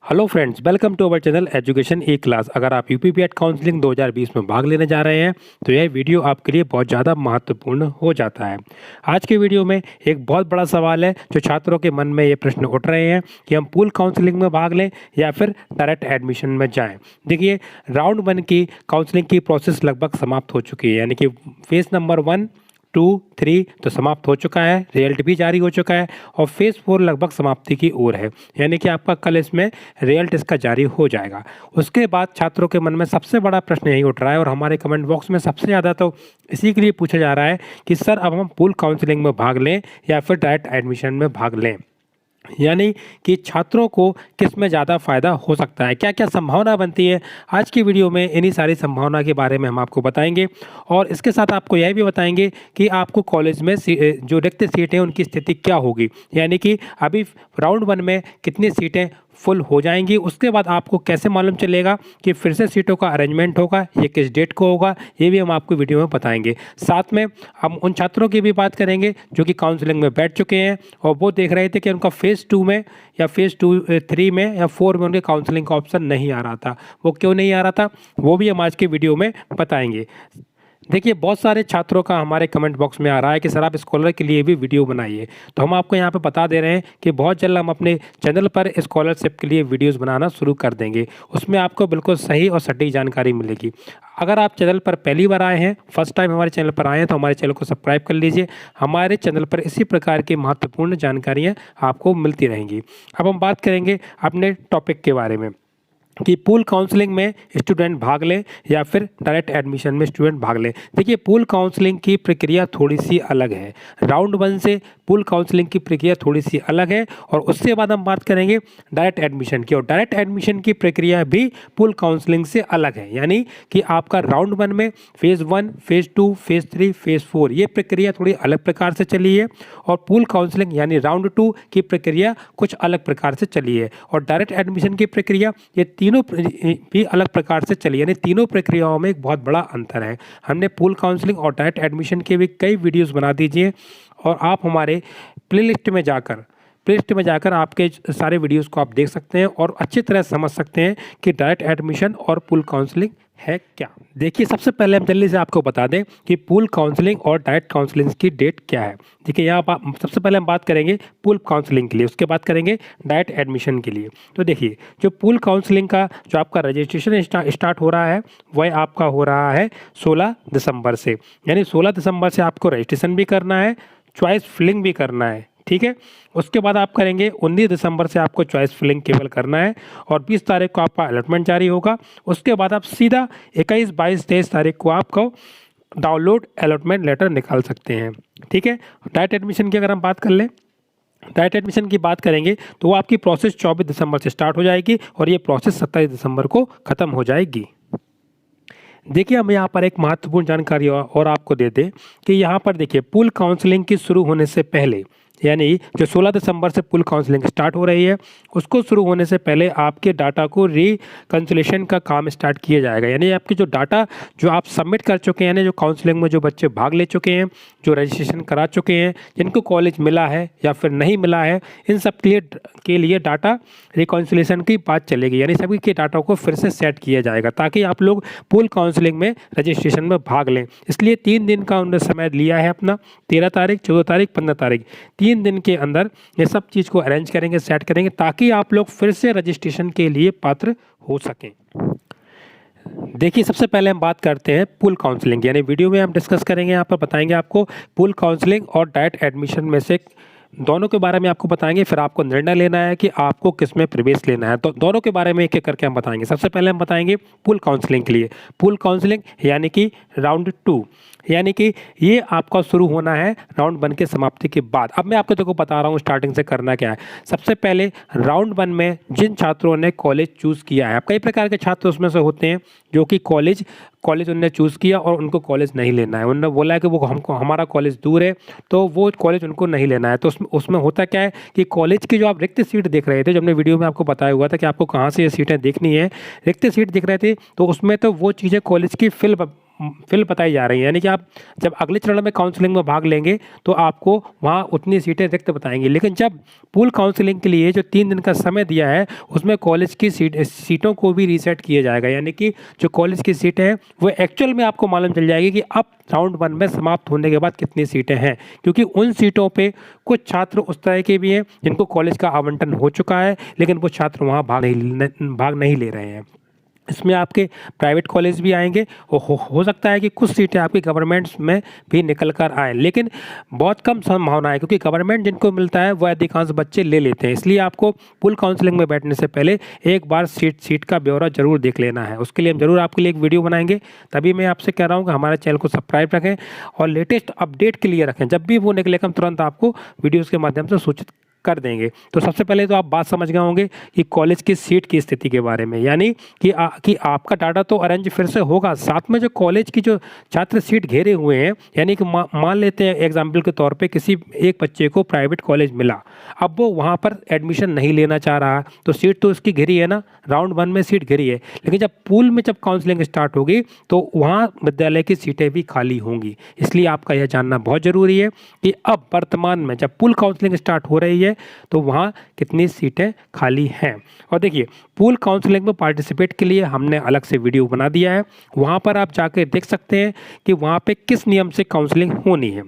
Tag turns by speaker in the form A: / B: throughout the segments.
A: Hello friends, welcome to our channel education e class. अगर आप यूपीपीएट counselling 2020 में भाग लेने जा रहे हैं तो यह वीडियो आपके लिए बहुत ज़्यादा महत्वपूर्ण हो जाता है। आज के वीडियो में एक बहुत बड़ा सवाल है जो छात्रों के मन में ये प्रश्न उठ रहे हैं कि हम पूल काउंसलिंग में भाग लें या फिर डायरेक्ट एडमिशन में जाएँ। देखिए, राउंड 1 की काउंसलिंग की प्रोसेस लगभग समाप्त हो चुकी है, यानी कि फेज़ नंबर 1, 2, 3 तो समाप्त हो चुका है, रिजल्ट भी जारी हो चुका है और फेज़ 4 लगभग समाप्ति की ओर है, यानी कि आपका कल इसमें रिजल्ट इसका जारी हो जाएगा। उसके बाद छात्रों के मन में सबसे बड़ा प्रश्न यही उठ रहा है और हमारे कमेंट बॉक्स में सबसे ज़्यादा तो इसी के लिए पूछा जा रहा है कि सर अब हम पूल काउंसलिंग में भाग लें या फिर डायरेक्ट एडमिशन में भाग लें, यानी कि छात्रों को किस में ज़्यादा फ़ायदा हो सकता है, क्या क्या संभावना बनती है। आज की वीडियो में इन्हीं सारी संभावना के बारे में हम आपको बताएंगे और इसके साथ आपको यह भी बताएंगे कि आपको कॉलेज में जो रिक्त सीटें हैं उनकी स्थिति क्या होगी, यानी कि अभी राउंड 1 में कितनी सीटें फुल हो जाएंगी। उसके बाद आपको कैसे मालूम चलेगा कि फिर से सीटों का अरेंजमेंट होगा, ये किस डेट को होगा, ये भी हम आपको वीडियो में बताएंगे। साथ में हम उन छात्रों की भी बात करेंगे जो कि काउंसलिंग में बैठ चुके हैं और वो देख रहे थे कि उनका फेज़ 2 में या फेज़ 3 में या 4 में उनके काउंसलिंग का ऑप्शन नहीं आ रहा था। वो क्यों नहीं आ रहा था वो भी हम आज के वीडियो में बताएंगे। देखिए, बहुत सारे छात्रों का हमारे कमेंट बॉक्स में आ रहा है कि सर आप स्कॉलर के लिए भी वीडियो बनाइए, तो हम आपको यहाँ पे बता दे रहे हैं कि बहुत जल्द हम अपने चैनल पर स्कॉलरशिप के लिए वीडियोस बनाना शुरू कर देंगे। उसमें आपको बिल्कुल सही और सटीक जानकारी मिलेगी। अगर आप चैनल पर पहली बार आए हैं, फर्स्ट टाइम हमारे चैनल पर आए हैं, तो हमारे चैनल को सब्सक्राइब कर लीजिए। हमारे चैनल पर इसी प्रकार की महत्वपूर्ण जानकारियाँ आपको मिलती रहेंगी। अब हम बात करेंगे अपने टॉपिक के बारे में कि पूल काउंसलिंग में स्टूडेंट भाग लें या फिर डायरेक्ट एडमिशन में स्टूडेंट भाग लें। देखिए, पूल काउंसलिंग की प्रक्रिया थोड़ी सी अलग है। राउंड 1 से पूल काउंसलिंग की प्रक्रिया थोड़ी सी अलग है और उससे बाद हम बात करेंगे डायरेक्ट एडमिशन की, और डायरेक्ट एडमिशन की प्रक्रिया भी पूल काउंसलिंग से अलग है। यानी कि आपका राउंड 1 में फेज़ 1, फेज़ 2, फेज़ 3, फेज़ 4 ये प्रक्रिया थोड़ी अलग प्रकार से चली है और पूल काउंसलिंग यानी राउंड 2 की प्रक्रिया कुछ अलग प्रकार से चली है और डायरेक्ट एडमिशन की प्रक्रिया ये तीनों भी अलग प्रकार से चली, यानी तीनों प्रक्रियाओं में एक बहुत बड़ा अंतर है। हमने पूल काउंसलिंग और डायरेक्ट एडमिशन के भी कई वीडियोस बना दीजिए और आप हमारे प्लेलिस्ट में जाकर आपके सारे वीडियोस को आप देख सकते हैं और अच्छी तरह समझ सकते हैं कि डायरेक्ट एडमिशन और पूल काउंसलिंग है क्या। देखिए, सबसे पहले हम जल्दी से आपको बता दें कि पूल काउंसलिंग और डायरेक्ट काउंसलिंग की डेट क्या है। देखिए, यहाँ सबसे पहले हम बात करेंगे पूल काउंसलिंग के लिए, उसके बाद करेंगे डायरेक्ट एडमिशन के लिए। तो देखिए, जो पूल काउंसलिंग का जो आपका रजिस्ट्रेशन स्टार्ट हो रहा है वह आपका हो रहा है 16 दिसंबर से, यानी 16 दिसंबर से आपको रजिस्ट्रेशन भी करना है, चॉइस फिलिंग भी करना है, ठीक है। उसके बाद आप करेंगे 19 दिसंबर से आपको चॉइस फिलिंग केवल करना है और 20 तारीख को आपका अलॉटमेंट जारी होगा। उसके बाद आप सीधा 21, 22, 23 तारीख को आपको डाउनलोड अलॉटमेंट लेटर निकाल सकते हैं, ठीक है। डायरेक्ट एडमिशन की अगर हम बात कर लें, डायरेक्ट एडमिशन की बात करेंगे तो वो आपकी प्रोसेस 24 दिसंबर से स्टार्ट हो जाएगी और ये प्रोसेस 27 दिसंबर को ख़त्म हो जाएगी। देखिए, हम यहाँ पर एक महत्वपूर्ण जानकारी और आपको दे दें कि यहाँ पर देखिए, पूल काउंसलिंग की शुरू होने से पहले, यानी जो 16 दिसंबर से पूल काउंसलिंग स्टार्ट हो रही है उसको शुरू होने से पहले आपके डाटा को रिकंसिलेशन का काम स्टार्ट किया जाएगा। यानी आपके जो डाटा जो आप सबमिट कर चुके हैं, यानी जो काउंसलिंग में जो बच्चे भाग ले चुके हैं, जो रजिस्ट्रेशन करा चुके हैं, जिनको कॉलेज मिला है या फिर नहीं मिला है, इन सब के लिए डाटा रिकंसिलेशन की बात चलेगी। यानी सभी के डाटा को फिर से सेट किया जाएगा ताकि आप लोग पूल काउंसलिंग में रजिस्ट्रेशन में भाग लें। इसलिए 3 दिन का उन्होंने समय लिया है अपना, 13 तारीख, 14 तारीख, 15 तारीख, 3 दिन के अंदर ये सब चीज़ को अरेंज करेंगे, सेट करेंगे ताकि आप लोग फिर से रजिस्ट्रेशन के लिए पात्र हो सकें। देखिए, सबसे पहले हम बात करते हैं पूल काउंसलिंग, यानी वीडियो में हम डिस्कस करेंगे, यहाँ पर बताएंगे आपको पूल काउंसलिंग और डायरेक्ट एडमिशन में से दोनों के बारे में आपको बताएंगे। फिर आपको निर्णय लेना है कि आपको किस में प्रवेश लेना है, तो दोनों के बारे में एक एक करके हम बताएंगे। सबसे पहले हम बताएंगे पूल काउंसलिंग के लिए। पूल काउंसलिंग यानी कि राउंड 2, यानी कि ये आपका शुरू होना है राउंड 1 के समाप्ति के बाद। अब मैं आपको देखो बता रहा हूँ स्टार्टिंग से करना क्या है। सबसे पहले राउंड 1 में जिन छात्रों ने कॉलेज चूज़ किया है, अब कई प्रकार के छात्र उसमें से होते हैं जो कि कॉलेज उन्होंने चूज़ किया और उनको कॉलेज नहीं लेना है, उन्होंने बोला है कि वो हमारा कॉलेज दूर है तो वो कॉलेज उनको नहीं लेना है। तो उसमें होता क्या है कि कॉलेज की जो आप रिक्त सीट देख रहे थे, जो हमने वीडियो में आपको बताया हुआ था कि आपको कहाँ से ये सीटें देखनी है, रिक्त सीट दिख रहे थे, तो उसमें तो वो चीज़ें कॉलेज की फिल फिल बताई जा रही है, यानी कि आप जब अगले चरण में काउंसलिंग में भाग लेंगे तो आपको वहाँ उतनी सीटें रिक्त बताएंगी। लेकिन जब पूल काउंसलिंग के लिए जो 3 दिन का समय दिया है उसमें कॉलेज की सीटों को भी रीसेट किया जाएगा, यानी कि जो कॉलेज की सीटें हैं वो एक्चुअल में आपको मालूम चल जाएगी कि अब राउंड 1 में समाप्त होने के बाद कितनी सीटें हैं, क्योंकि उन सीटों पे कुछ छात्र उस तरह के भी हैं जिनको कॉलेज का आवंटन हो चुका है लेकिन वो छात्र वहाँ भाग नहीं ले रहे हैं। इसमें आपके प्राइवेट कॉलेज भी आएंगे और हो सकता है कि कुछ सीटें आपकी गवर्नमेंट्स में भी निकल कर आए, लेकिन बहुत कम संभावना है क्योंकि गवर्नमेंट जिनको मिलता है वह अधिकांश बच्चे ले लेते हैं। इसलिए आपको पूल काउंसलिंग में बैठने से पहले एक बार सीट का ब्यौरा जरूर देख लेना है। उसके लिए हम जरूर आपके लिए एक वीडियो बनाएंगे। तभी मैं आपसे कह रहा हूँ कि हमारे चैनल को सब्सक्राइब रखें और लेटेस्ट अपडेट के लिए रखें। जब भी वो निकलेगा हम तुरंत आपको वीडियोज़ के माध्यम से सूचित कर देंगे। तो सबसे पहले तो आप बात समझ गए होंगे कि कॉलेज की सीट की स्थिति के बारे में, यानी कि आपका डाटा तो अरेंज फिर से होगा, साथ में जो कॉलेज की जो छात्र सीट घेरे हुए हैं, यानी कि मान लेते हैं एग्जाम्पल के तौर पे किसी एक बच्चे को प्राइवेट कॉलेज मिला, अब वो वहाँ पर एडमिशन नहीं लेना चाह रहा, तो सीट तो उसकी घिरी है ना, राउंड 1 में सीट घिरी है। लेकिन जब पूल में जब काउंसलिंग स्टार्ट होगी तो वहाँ विद्यालय की सीटें भी खाली होंगी। इसलिए आपका यह जानना बहुत ज़रूरी है कि अब वर्तमान में जब पूल काउंसलिंग स्टार्ट हो रही है तो वहाँ कितनी सीटें खाली हैं। और देखिए पूल काउंसलिंग में पार्टिसिपेट के लिए हमने अलग से वीडियो बना दिया है, वहाँ पर आप जाकर देख सकते हैं कि वहाँ पे किस नियम से काउंसलिंग होनी है।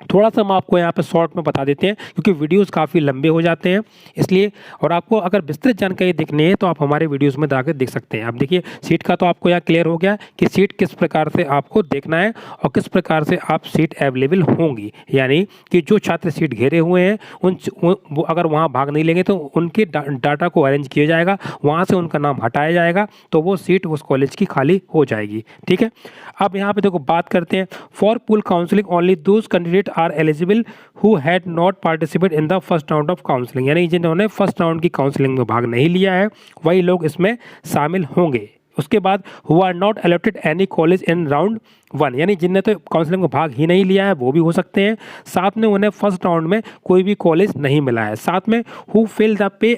A: थोड़ा सा हम आपको यहाँ पे शॉर्ट में बता देते हैं क्योंकि वीडियोस काफ़ी लंबे हो जाते हैं इसलिए, और आपको अगर विस्तृत जानकारी देखनी है तो आप हमारे वीडियोस में जाकर देख सकते हैं। अब देखिए सीट का तो आपको यहाँ क्लियर हो गया कि सीट किस प्रकार से आपको देखना है और किस प्रकार से आप सीट अवेलेबल होंगी, यानी कि जो छात्र सीट घेरे हुए हैं वो अगर वहाँ भाग नहीं लेंगे तो उनके डाटा को अरेंज किया जाएगा, वहाँ से उनका नाम हटाया जाएगा तो वो सीट उस कॉलेज की खाली हो जाएगी। ठीक है, अब यहाँ पे देखो बात करते हैं for pool counselling only those candidate are eligible who had not participate in the first round of counselling, यानी जिन्होंने फर्स्ट राउंड की काउंसलिंग में भाग नहीं लिया है वही लोग इसमें शामिल होंगे। उसके बाद who are not allotted any college in round 1, यानी जिनने तो काउंसलिंग में भाग ही नहीं लिया है वो भी हो सकते हैं। साथ में उन्हें फर्स्ट राउंड में कोई भी कॉलेज नहीं मिला है। साथ में who fill the pay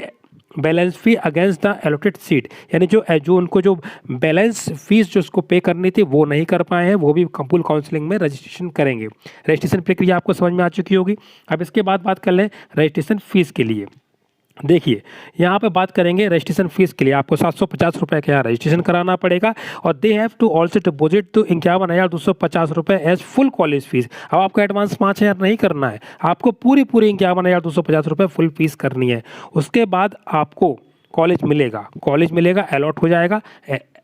A: balance fee against the allotted seat, यानी जो उनको जो बैलेंस फीस जो उसको पे करनी थी वो नहीं कर पाए हैं, वो भी पूल काउंसलिंग में रजिस्ट्रेशन करेंगे। रजिस्ट्रेशन प्रक्रिया आपको समझ में आ चुकी होगी। अब इसके बाद बात कर लें रजिस्ट्रेशन फीस के लिए। देखिए यहाँ पे बात करेंगे रजिस्ट्रेशन फीस के लिए आपको 750 रुपये का यहाँ रजिस्ट्रेशन कराना पड़ेगा और they have to also deposit तो 51,250 रुपये एज फुल कॉलेज फीस। अब आपको एडवांस 5,000 नहीं करना है, आपको पूरी 51,250 रुपये फुल फीस करनी है। उसके बाद आपको कॉलेज मिलेगा अलॉट हो जाएगा।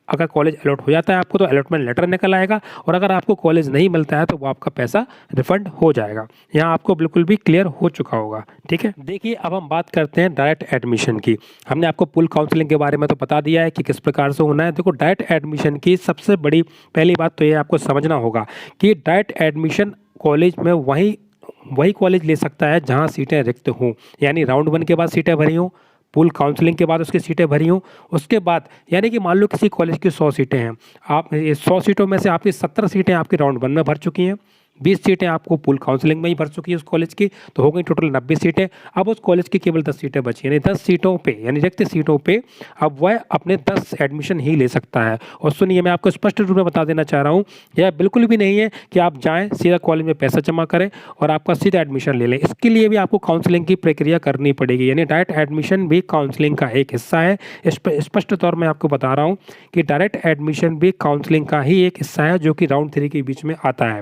A: अगर कॉलेज अलॉट हो जाता है आपको तो अलॉटमेंट लेटर निकल आएगा, और अगर आपको कॉलेज नहीं मिलता है तो वो आपका पैसा रिफंड हो जाएगा। यहाँ आपको बिल्कुल भी क्लियर हो चुका होगा। ठीक है, देखिए अब हम बात करते हैं डायरेक्ट एडमिशन की। हमने आपको पूल काउंसलिंग के बारे में तो बता दिया है कि किस प्रकार से होना है। देखो डायरेक्ट एडमिशन की सबसे बड़ी पहली बात तो ये आपको समझना होगा कि डायरेक्ट एडमिशन कॉलेज में वही कॉलेज ले सकता है जहाँ सीटें रिक्त हों, यानी राउंड 1 के बाद सीटें भरी हों, पूल काउंसलिंग के बाद उसकी सीटें भरी हों, उसके बाद यानी कि मान लो किसी कॉलेज की 100 सीटें हैं, आप 100 सीटों में से आपकी 70 सीटें आपकी राउंड 1 में भर चुकी हैं, 20 सीटें आपको पूल काउंसलिंग में ही भर चुकी है उस कॉलेज की, तो हो गई टोटल 90 सीटें। अब उस कॉलेज की केवल 10 सीटें बची, यानी 10 सीटों पे यानी रिक्त सीटों पे अब वह अपने 10 एडमिशन ही ले सकता है। और सुनिए मैं आपको स्पष्ट रूप में बता देना चाह रहा हूँ, यह बिल्कुल भी नहीं है कि आप जाएँ सीधा कॉलेज में पैसा जमा करें और आपका सीधा एडमिशन ले लें। इसके लिए भी आपको काउंसलिंग की प्रक्रिया करनी पड़ेगी, यानी डायरेक्ट एडमिशन भी काउंसलिंग का एक हिस्सा है। स्पष्ट तौर में आपको बता रहा हूँ कि डायरेक्ट एडमिशन भी काउंसलिंग का ही एक हिस्सा है जो कि राउंड 3 के बीच में आता है।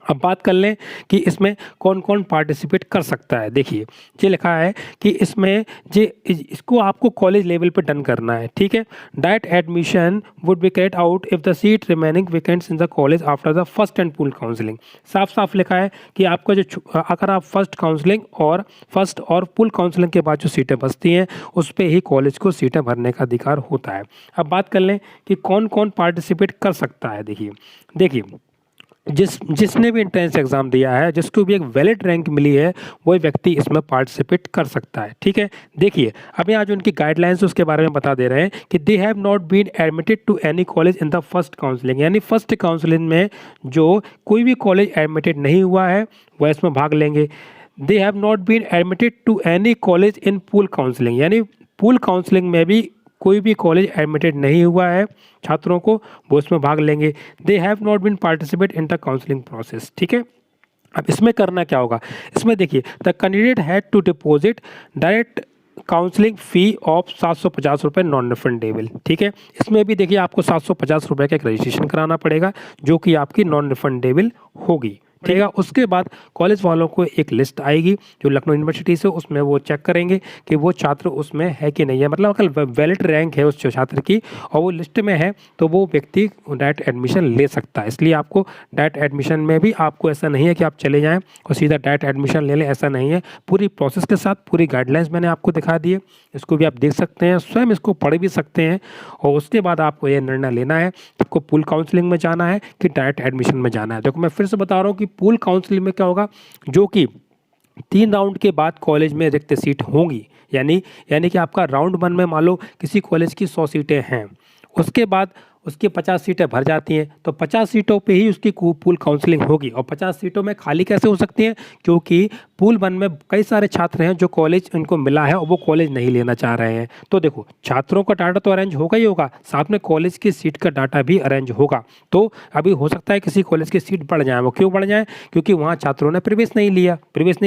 A: अब बात कर लें कि इसमें कौन कौन पार्टिसिपेट कर सकता है। देखिए ये लिखा है कि इसमें इसको आपको कॉलेज लेवल पे डन करना है। ठीक है, direct admission would be carried out if the seat remaining vacants in the college after the first and pool counselling. साफ साफ लिखा है कि आपका अगर आप फर्स्ट और पूल काउंसलिंग के बाद जो सीटें बचती हैं उस पर ही कॉलेज को सीटें भरने का अधिकार होता है। अब बात कर लें कि कौन कौन पार्टिसिपेट कर सकता है। देखिए जिसने भी एंट्रेंस एग्जाम दिया है, जिसको भी एक वैलिड रैंक मिली है, वही व्यक्ति इसमें पार्टिसिपेट कर सकता है। ठीक है, देखिए अब यहाँ जो उनकी गाइडलाइंस उसके बारे में बता दे रहे हैं कि they have not been admitted to any college in the first counselling, यानी फर्स्ट काउंसलिंग में जो कोई भी कॉलेज एडमिटेड नहीं हुआ है वह इसमें भाग लेंगे। They have not been admitted to any college in pool counselling, यानी पूल काउंसलिंग में भी कोई भी कॉलेज एडमिटेड नहीं हुआ है छात्रों को, वो इसमें भाग लेंगे। They have not been participate in the counselling process, ठीक है। अब इसमें करना क्या होगा, इसमें देखिए the candidate had to deposit direct counselling fee of 750 रुपये नॉन रिफंडेबल, ठीक है। इसमें भी देखिए आपको 750 रुपये का एक रजिस्ट्रेशन कराना पड़ेगा जो कि आपकी नॉन रिफंडेबल होगी, ठीक है। उसके बाद कॉलेज वालों को एक लिस्ट आएगी जो लखनऊ यूनिवर्सिटी से, उसमें वो चेक करेंगे कि वो छात्र उसमें है कि नहीं है, मतलब अगर वैलिड रैंक है उस छात्र की और वो लिस्ट में है तो वो व्यक्ति डायरेक्ट एडमिशन ले सकता है। इसलिए आपको डायरेक्ट एडमिशन में भी आपको ऐसा नहीं है कि आप चले जाएँ और सीधा डायरेक्ट एडमिशन ले लें, ऐसा नहीं है। पूरी प्रोसेस के साथ पूरी गाइडलाइंस मैंने आपको दिखा दी है, इसको भी आप देख सकते हैं, स्वयं इसको पढ़ भी सकते हैं। और उसके बाद आपको ये निर्णय लेना है आपको पूल काउंसलिंग में जाना है कि डायरेक्ट एडमिशन में जाना है। देखो मैं फिर से बता रहा हूँ कि पूल काउंसलिंग में क्या होगा, जो कि 3 राउंड के बाद कॉलेज में रिक्त सीट होंगी, यानी कि आपका राउंड 1 में मान लो किसी कॉलेज की 100 सीटें हैं, उसके बाद उसकी 50 सीटें भर जाती हैं तो 50 सीटों पे ही उसकी पूल काउंसलिंग होगी। और 50 सीटों में खाली कैसे हो सकती हैं, क्योंकि पूल 1 में कई सारे छात्र हैं जो कॉलेज उनको मिला है और वो कॉलेज नहीं लेना चाह रहे हैं। तो देखो छात्रों का डाटा तो अरेंज होगा ही होगा, साथ में कॉलेज की सीट का डाटा भी अरेंज होगा। तो अभी हो सकता है किसी कॉलेज की सीट बढ़ जाए, वो क्यों बढ़ जाए, क्योंकि वहाँ छात्रों ने प्रवेश नहीं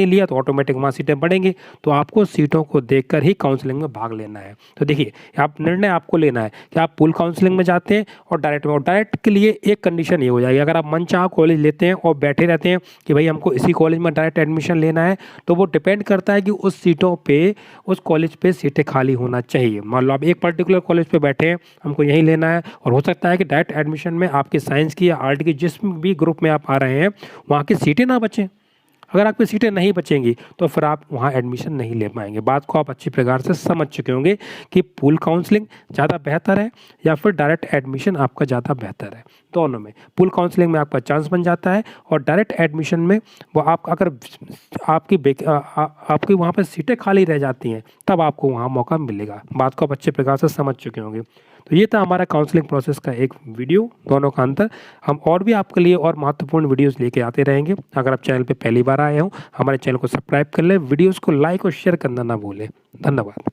A: लिया तो ऑटोमेटिक वहाँ सीटें बढ़ेंगी। तो आपको सीटों को देखकर ही काउंसलिंग में भाग लेना है। तो देखिए आप निर्णय आपको लेना है कि आप पूल काउंसलिंग में जाते हैं और डायरेक्ट में। और डायरेक्ट के लिए एक कंडीशन ये हो जाएगी, अगर आप मनचाहा कॉलेज लेते हैं और बैठे रहते हैं कि भाई हमको इसी कॉलेज में डायरेक्ट एडमिशन लेना है, तो वो डिपेंड करता है कि उस सीटों पे उस कॉलेज पे सीटें खाली होना चाहिए। मान लो आप एक पर्टिकुलर कॉलेज पे बैठे हैं, हमको यहीं लेना है, और हो सकता है कि डायरेक्ट एडमिशन में आपके साइंस की या आर्ट की जिस भी ग्रुप में आप आ रहे हैं वहाँ की सीटें ना बचें। अगर आपकी सीटें नहीं बचेंगी तो फिर आप वहाँ एडमिशन नहीं ले पाएंगे। बात को आप अच्छी प्रकार से समझ चुके होंगे कि पूल काउंसलिंग ज़्यादा बेहतर है या फिर डायरेक्ट एडमिशन आपका ज़्यादा बेहतर है। दोनों में पूल काउंसलिंग में आपका चांस बन जाता है और डायरेक्ट एडमिशन में वो आप अगर आपकी वहाँ पर सीटें खाली रह जाती हैं तब आपको वहाँ मौका मिलेगा। बात को आप अच्छे प्रकार से समझ चुके होंगे। तो ये था हमारा काउंसलिंग प्रोसेस का एक वीडियो, दोनों का अंतर। हम और भी आपके लिए और महत्वपूर्ण वीडियोस लेके आते रहेंगे। अगर आप चैनल पे पहली बार आए हो, हमारे चैनल को सब्सक्राइब कर लें, वीडियोस को लाइक और शेयर करना ना भूलें। धन्यवाद।